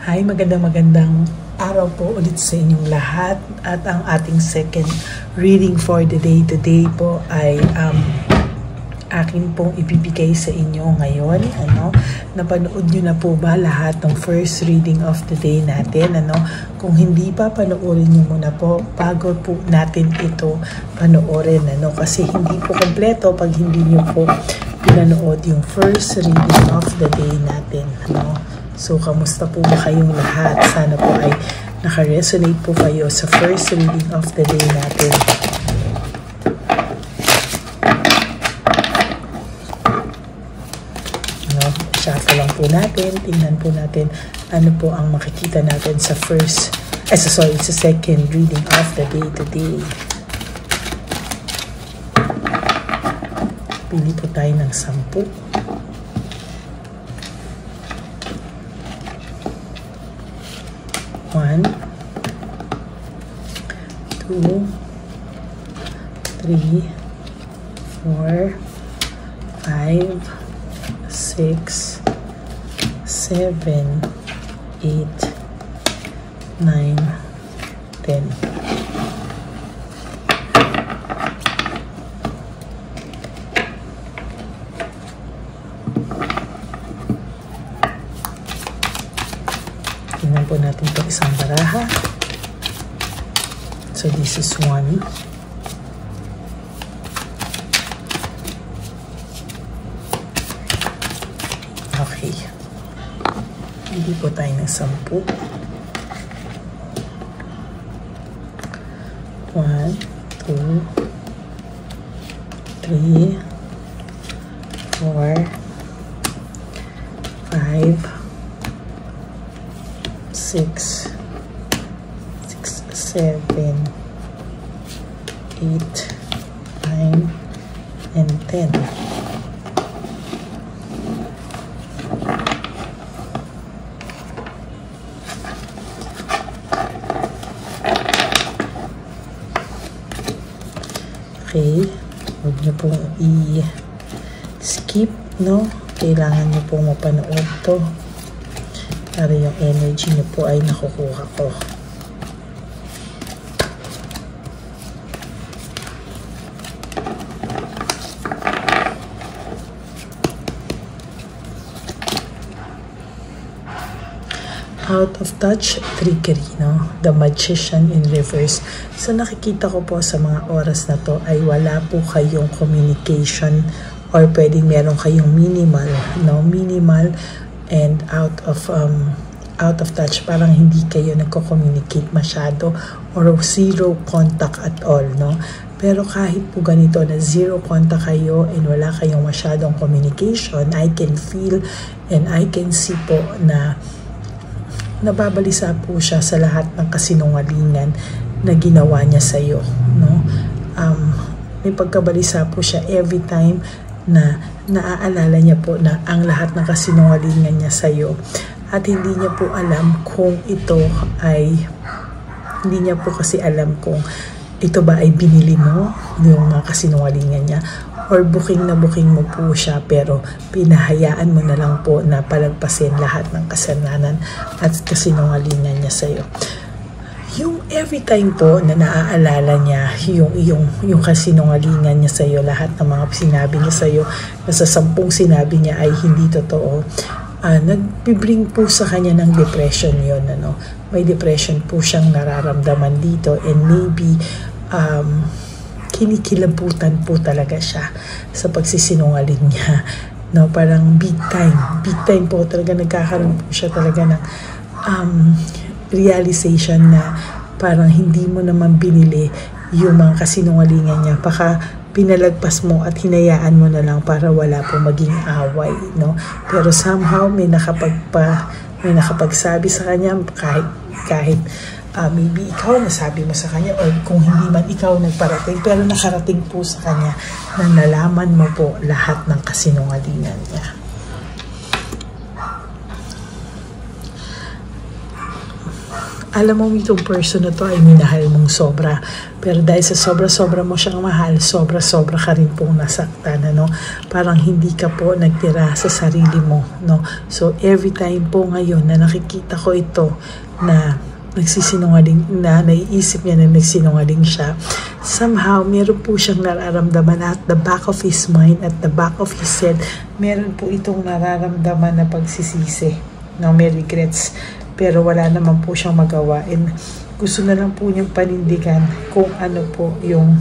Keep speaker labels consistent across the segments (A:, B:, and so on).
A: Hi, magandang araw po ulit sa inyong lahat, at ang ating second reading for the day today po ay akin pong ibibigay sa inyo ngayon. Napanood nyo na po ba lahat ng first reading of the day natin? Kung hindi pa, panoorin nyo muna po bago po natin ito panoorin. Kasi hindi po kompleto pag hindi nyo po pinanood yung first reading of the day natin. So, kamusta po ba kayong lahat? Sana po ay naka-resonate po kayo sa first reading of the day natin. Shuffle lang po natin. Tingnan po natin ano po ang makikita natin sa sa second reading of the day today. Pili po tayo ng 10. 1, 2, 3, 4, 5, 6, 7, 8, 9, 10. Tingnan po natin itong isang baraha. So this is 1. Okay. Hindi po tayo ng 10. 1, 2, 3, 4, 5, 6, 7, 8, 9, and 10. Okay, huwag niyo pong i-skip, Kailangan niyo pong mapanood to para yung energy niyo po ay nakukuha ko. Out of touch trickery, The Magician in reverse. So nakikita ko po sa mga oras na to ay wala po kayong communication, or pwedeng meron kayong minimal, minimal and out of touch. Parang hindi kayo nagko-communicate masyado, or zero contact at all, Pero kahit po ganito na zero contact kayo and wala kayong masyadong communication, I can feel and I can see po na nababalisa po siya sa lahat ng kasinungalingan na ginawa niya sa iyo, may pagkabalisa po siya every time na naaalala niya po na ang lahat ng kasinungalingan niya sa iyo, at hindi niya po alam kung ito ay hindi niya po kasi alam kung ito ba ay binili mo yung mga kasinungalingan niya, or booking mo po siya pero pinahayaan mo na lang po na palagpasin lahat ng kasalanan at kasinungalingan niya sa iyo. Yung every time po na naaalala niya yung kasinungalingan niya sa iyo, lahat ng mga sinabi niya sa iyo, na sa 10 sinabi niya ay hindi totoo, nagbibring po sa kanya ng depression yon, May depression po siyang nararamdaman dito, and maybe kinikilabutan po talaga siya sa pagsisinungaling niya, parang big time po talaga. Nagkakaroon po siya talaga ng realization na parang hindi mo naman binili yung mga kasinungalingan niya, baka pinalagpas mo at hinayaan mo na lang para wala po maging away, Pero somehow may nakapagsabi sa kanya, kahit maybe ikaw nasabi mo sa kanya, or kung hindi man ikaw nagparating, pero nakarating po sa kanya na nalaman mo po lahat ng kasinungalingan niya. alam mo itong person na to ay minahal mong sobra. Pero dahil sa sobra-sobra mo siyang mahal, sobra-sobra ka rin pong nasaktan, ano? Parang hindi ka po nagtira sa sarili mo, no? So, every time po ngayon na nakikita ko ito na nagsisinungaling, na naiisip niya na nagsinungaling siya, somehow, meron po siyang nararamdaman at the back of his mind, at the back of his head, meron po itong nararamdaman na pagsisisi, no? May regrets. Pero wala naman po siyang magawa, and gusto na lang po niyang panindigan kung ano po yung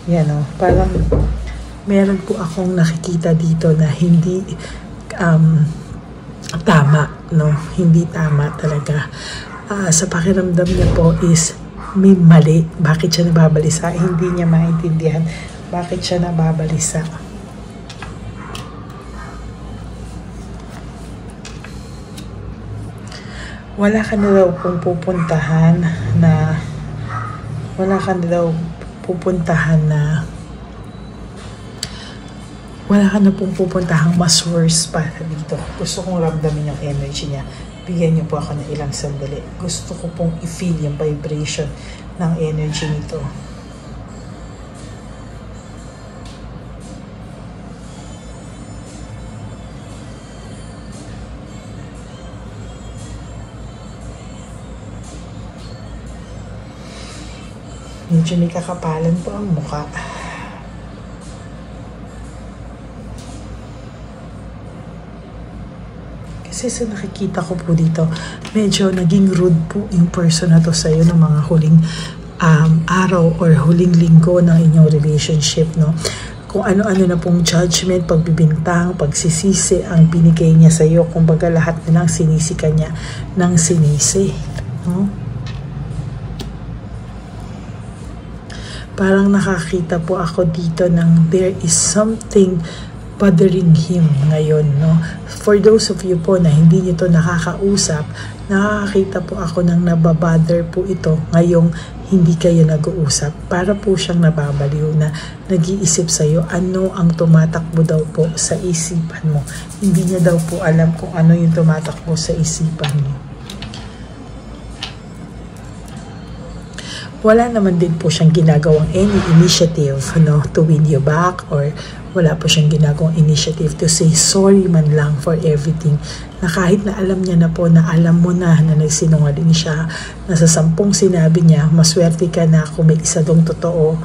A: yan, o, parang meron po akong nakikita dito na hindi tama, no? Hindi tama talaga. Sa pakiramdam niya po is may mali. Bakit siya nababalisa? Hindi niya maintindihan bakit siya nababalisa. Wala ka na daw pong pupuntahan na wala ka na pong pupuntahang mas worse pa dito. Gusto kong ramdamin yung energy niya. Bigyan niyo po ako ng ilang sandali. Gusto ko pong i-feel yung vibration ng energy nito. Medyo may kakapalan po ang mukha. Kasi sa nakikita ko po dito, medyo naging rude po yung person na to sa'yo ng mga huling araw or huling linggo ng inyong relationship, no? Kung ano-ano na pong judgment, pagbibintang, pagsisisi ang binigay niya sa'yo. Kumbaga lahat na lang sinisi ka niya ng sinisi, no? Parang nakakita po ako dito ng there is something bothering him ngayon, no? For those of you po na hindi nyo to nakakausap, nakakita po ako ng nababother po ito ngayong hindi kayo nag-uusap. Para po siyang nababaliw na nag-iisip sa'yo ano ang tumatakbo daw po sa isipan mo. Hindi niya daw po alam kung ano yung tumatakbo sa isipan mo. Wala naman din po siyang ginagawang any initiative, no, to win you back, or wala po siyang ginagawang initiative to say sorry man lang for everything. Na kahit na alam niya na po, na alam mo na nagsinungaling siya, na sa 10 sinabi niya, maswerte ka na kung may isa dong totoo,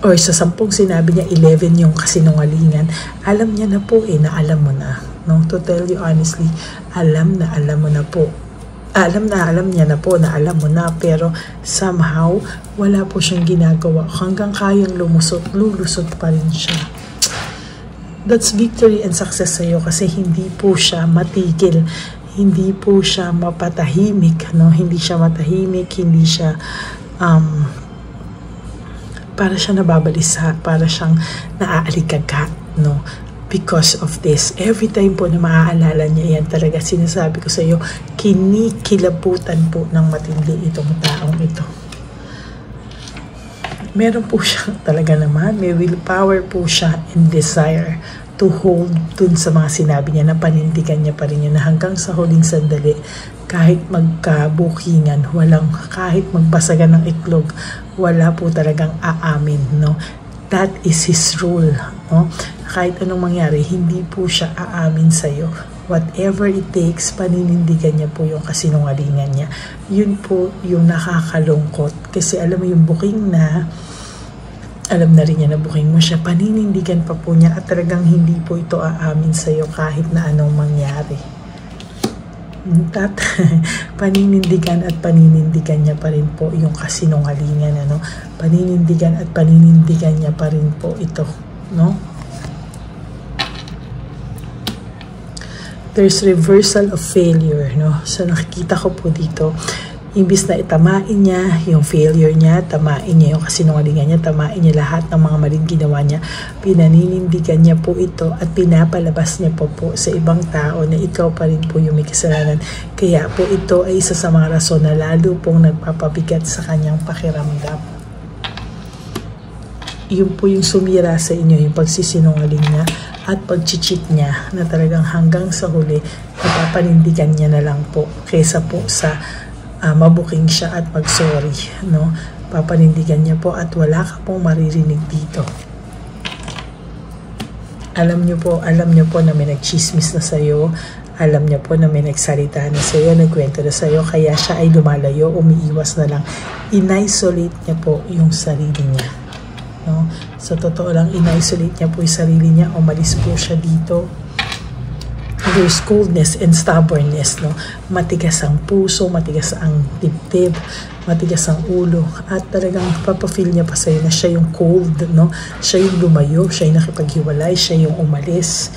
A: or sa 10 sinabi niya, 11 yung kasinungalingan. Alam niya na po na alam mo na, no? To tell you honestly, alam mo na po. Alam niya na po na alam mo na, pero somehow wala po siyang ginagawa. Hanggang kayang lulusot pa rin siya. That's victory and success sa'yo, kasi hindi po siya matigil, hindi po siya mapatahimik, no? Hindi siya matahimik, hindi siya para siya nababalisa, para siyang naaalikagat, no? Because of this, every time po na maaalala niya yan, talaga sinasabi ko sa iyo, kinikilabutan po ng matindi itong taong ito. Meron po siya talaga naman, may willpower po siya and desire to hold dun sa mga sinabi niya, na panindigan niya pa rin yun, na hanggang sa huling sandali, kahit magkabukingan, kahit magbasagan ng iklog, wala po talagang aamin, no? That is his rule, no? Kahit anong mangyari, hindi po siya aamin sa'yo. Whatever it takes, paninindigan niya po yung kasinungalingan niya. Yun po yung nakakalungkot. Kasi alam mo yung booking na, alam na rin niya na booking mo siya, paninindigan pa po niya at talagang hindi po ito aamin sa'yo kahit na anong mangyari. At paninindigan at paninindigan niya pa rin po yung kasinungalingan, ano? Paninindigan at paninindigan niya pa rin po ito, no? There's reversal of failure, no? So nakikita ko po dito, imbis na itamain niya yung failure niya, tamain niya yung kasinungalingan niya, tamain niya lahat ng mga maling ginawa niya, pinaninindigan niya po ito at pinapalabas niya po sa ibang tao na ikaw pa rin po yung may kasalanan. Kaya po ito ay isa sa mga rason na lalo pong nagpapabigat sa kanyang pakiramdam. yun po yung sumira sa inyo, yung pagsisinungaling niya at pag-cheat niya, na talagang hanggang sa huli napapanindigan niya na lang po kaysa po sa mabuking siya at mag-sorry, no? Papanindigan niya po at wala ka pong maririnig dito. Alam niyo po na may nagchismis na sa'yo, alam niya po na may nagsalita na sa'yo, nagkwento na sa'yo, kaya siya ay lumalayo, umiiwas na lang. In-isolate niya po yung sarili niya. No? Sa totoo lang, in-isolate niya po yung sarili niya, umalis po siya dito. There's coldness and stubbornness, no? Matigas ang puso, matigas ang dibdib, matigas ang ulo, at talagang papafeel niya pa sa'yo na siya yung cold, no? Siya yung lumayo, siya yung nakipaghiwalay, siya yung umalis.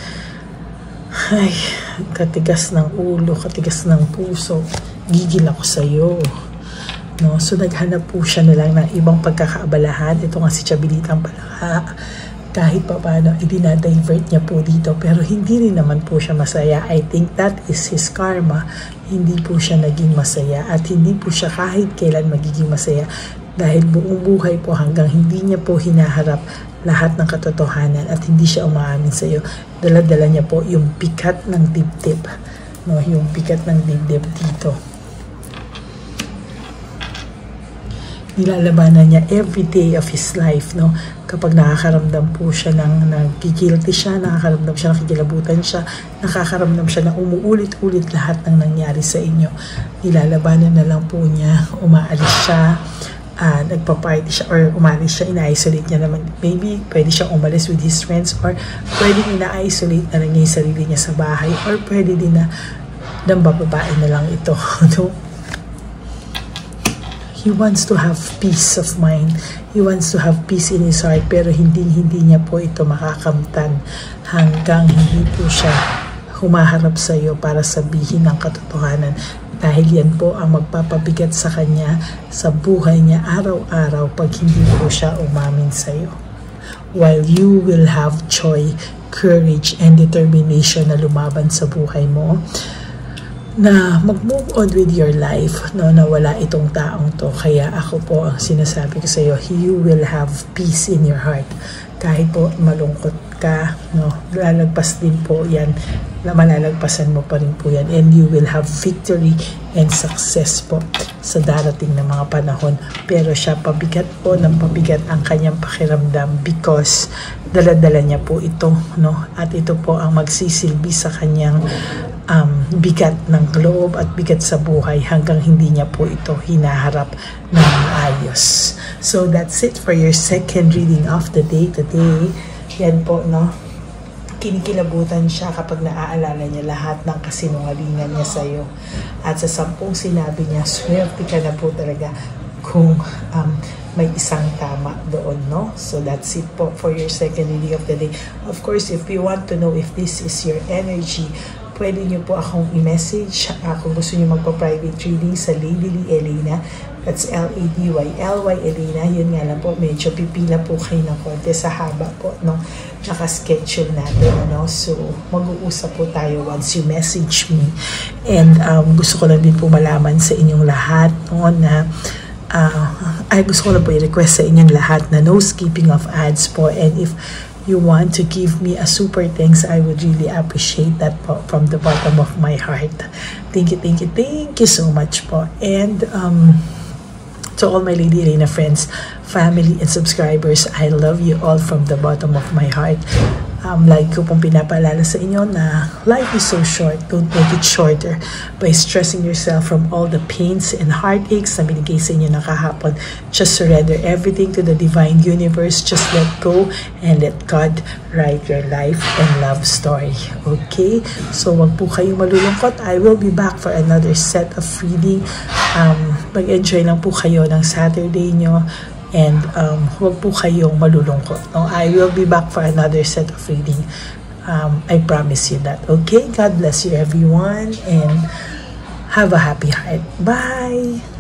A: Ay, katigas ng ulo, katigas ng puso, gigil ako sa'yo, no? So naghanap po siya na lang ng ibang pagkakaabalahan. Ito nga si Chabilitang Palaka, kahit pa paano idinadivert niya po dito, pero hindi rin naman po siya masaya. I think that is his karma. Hindi po siya naging masaya at hindi po siya kahit kailan magiging masaya, dahil buong buhay po hanggang hindi niya po hinaharap lahat ng katotohanan at hindi siya umaamin sa iyo, dala-dala niya po yung bigat ng dibdib, no? Yung bigat ng dibdib dito. Nilalabanan niya every day of his life, no? Kapag nakakaramdam po siya ng nagigilty siya, nakakaramdam siya, nakikilabutan siya, nakakaramdam siya na umuulit-ulit lahat ng nangyari sa inyo, nilalabanan na lang po niya, umaalis siya, nagpa-party siya or umalis siya, ina-isolate niya naman. Maybe pwede siyang umalis with his friends, or pwede ina-isolate na lang niya yung sarili niya sa bahay, or pwede din na bababae na lang ito, no? He wants to have peace of mind. He wants to have peace in his heart, pero hindi niya po ito makakamtan hanggang hindi po siya humaharap sa iyo para sabihin ang katotohanan, dahil yan po ang magpapabigat sa kanya sa buhay niya araw-araw pag hindi po siya umamin sa iyo. While you will have joy, courage, and determination na lumaban sa buhay mo, na mag-move on with your life, no, na wala itong taong to. Kaya ako po ang sinasabi ko sa iyo, you will have peace in your heart. Kahit po malungkot ka, no, lalagpas din po yan, na malalagpasan mo pa rin po yan, and you will have victory and success po sa darating na mga panahon. Pero siya, pabigat po ng pabigat ang kanyang pakiramdam, because dala-dala niya po ito, no, at ito po ang magsisilbi sa kanyang bigat ng loob at bigat sa buhay hanggang hindi niya po ito hinaharap ng maayos. So that's it for your second reading of the day today. Yan po, no, kinikilabutan siya kapag naaalala niya lahat ng kasinungalingan niya sa'yo, at sa 10 sinabi niya, swerte ka na po talaga kung may isang tama doon, no? So that's it po for your second reading of the day. Of course, if you want to know if this is your energy, pwede nyo po akong i-message kung gusto nyo magpa-private reading sa Lady Lee Elena. That's L-A-D-Y-L-Y Elena. Yun nga lang po, medyo pipila po kayo ng konti sa haba po, no? Naka-schedule natin, ano? So, mag-uusap po tayo once you message me. And gusto ko lang din po malaman sa inyong lahat, no, na gusto ko lang po i-request sa inyong lahat na no skipping of ads po. And if you want to give me a super thanks, I would really appreciate that po from the bottom of my heart. Thank you so much po. And to all my Lady Elena friends, family, and subscribers, I love you all from the bottom of my heart. Like ko pong pinapaalala sa inyo na life is so short. Don't make it shorter by stressing yourself from all the pains and heartaches na binigay sa inyo na kahapon. Just surrender everything to the divine universe. Just let go and let God write your life and love story. Okay? So wag po kayong malulungkot. I will be back for another set of reading. Mag-enjoy lang po kayo ng Saturday nyo. And huwag po kayong malulungkot. No? I will be back for another set of reading. I promise you that. Okay? God bless you everyone. And have a happy heart. Bye!